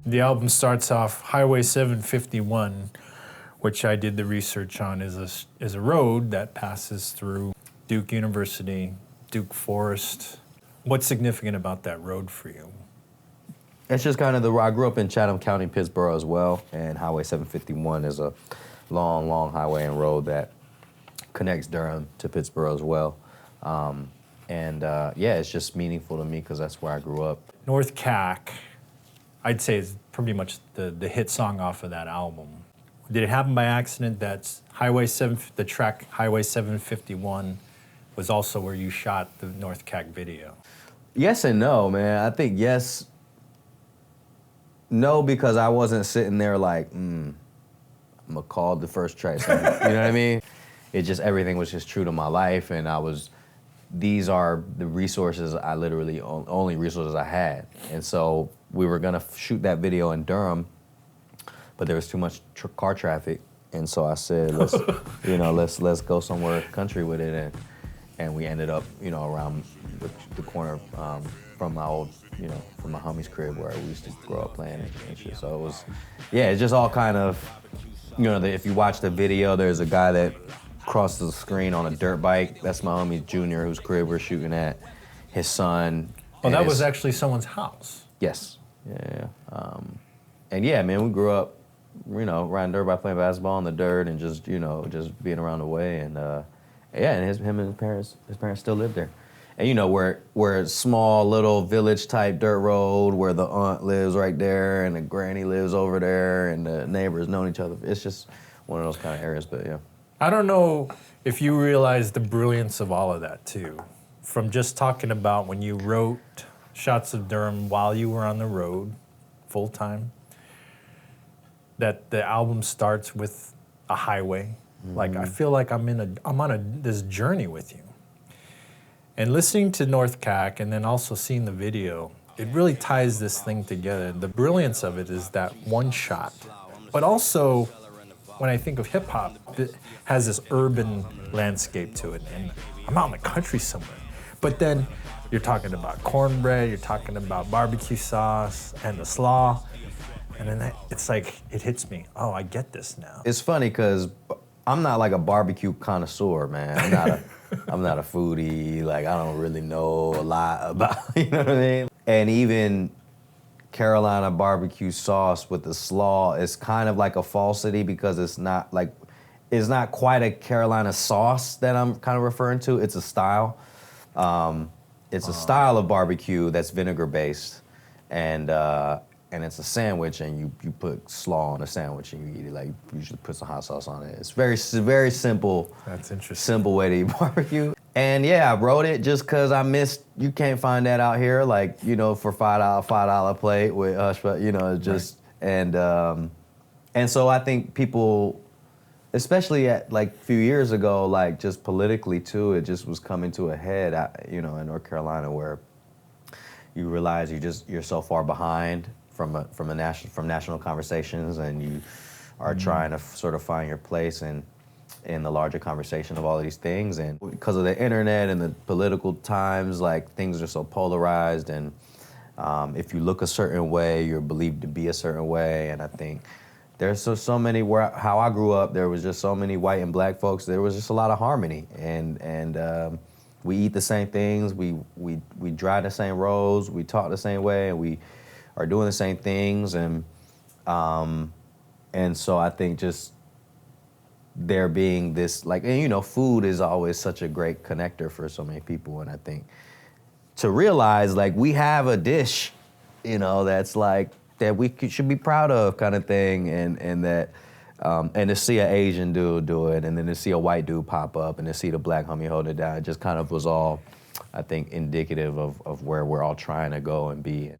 The album starts off Highway 751, which I did the research on, is a road that passes through Duke University, Duke Forest. What's significant about that road for you? It's just kind of I grew up in Chatham County, Pittsburgh as well, and Highway 751 is a long, long highway and road that connects Durham to Pittsburgh as well. Yeah, it's just meaningful to me because that's where I grew up. North Cac, I'd say is pretty much the hit song off of that album. Did it happen by accident that the track Highway 751 was also where you shot the North Cac video? Yes and no, man. I think yes. No, because I wasn't sitting there like, I'm gonna call the first track. You know what I mean? It just, everything was just true to my life, and these are the resources I literally, only resources I had. And so we were gonna shoot that video in Durham, but there was too much car traffic. And so I said, let's go somewhere country with it. And we ended up, around the corner from my old, from my homie's crib where we used to grow up playing and shit. So it was, it's just all kind of, if you watch the video, there's a guy that crosses the screen on a dirt bike. That's my homie Junior, whose crib we're shooting at. His son. Oh, that was actually someone's house. Yes. Yeah. And yeah, man, we grew up, riding dirt bike, playing basketball in the dirt, and just, just being around the way. And and him and his parents still live there. And where it's small little village type dirt road where the aunt lives right there and the granny lives over there and the neighbors know each other. It's just one of those kind of areas, but yeah. I don't know if you realize the brilliance of all of that too. From just talking about when you wrote Shots of Durham while you were on the road full time, that the album starts with a highway. Mm-hmm. Like I feel like I'm on this journey with you. And listening to North Cac and then also seeing the video, it really ties this thing together. The brilliance of it is that one shot. But also, when I think of hip hop, it has this urban landscape to it. And I'm out in the country somewhere. But then you're talking about cornbread, you're talking about barbecue sauce and the slaw. And then it's like, it hits me. Oh, I get this now. It's funny because I'm not like a barbecue connoisseur, man. I'm not a foodie. Like, I don't really know a lot about, you know what I mean? And even Carolina barbecue sauce with the slaw is kind of like a falsity because it's not quite a Carolina sauce that I'm kind of referring to. It's a style. It's a style of barbecue that's vinegar based, and it's a sandwich, and you put slaw on a sandwich and you eat it. Like, you usually put some hot sauce on it. It's very simple. That's interesting. Simple way to eat barbecue. And yeah, I wrote it just because I missed. You can't find that out here, like, for $5 plate with hush, but it's just right. And so I think people, especially at like a few years ago, like just politically too, it just was coming to a head, in North Carolina, where you realize you're so far behind from national conversations, and you are trying to sort of find your place in the larger conversation of all of these things. And because of the internet and the political times, like, things are so polarized, and if you look a certain way, you're believed to be a certain way. And I think there's so many, how I grew up, there was just so many white and black folks. There was just a lot of harmony, and we eat the same things, we drive the same roads, we talk the same way, and we are doing the same things. And so I think just there being this, like, and food is always such a great connector for so many people. And I think to realize, like, we have a dish, that's like, that we should be proud of, kind of thing, and that, and to see an Asian dude do it, and then to see a white dude pop up, and to see the black homie hold it down, it just kind of was all, I think, indicative of where we're all trying to go and be.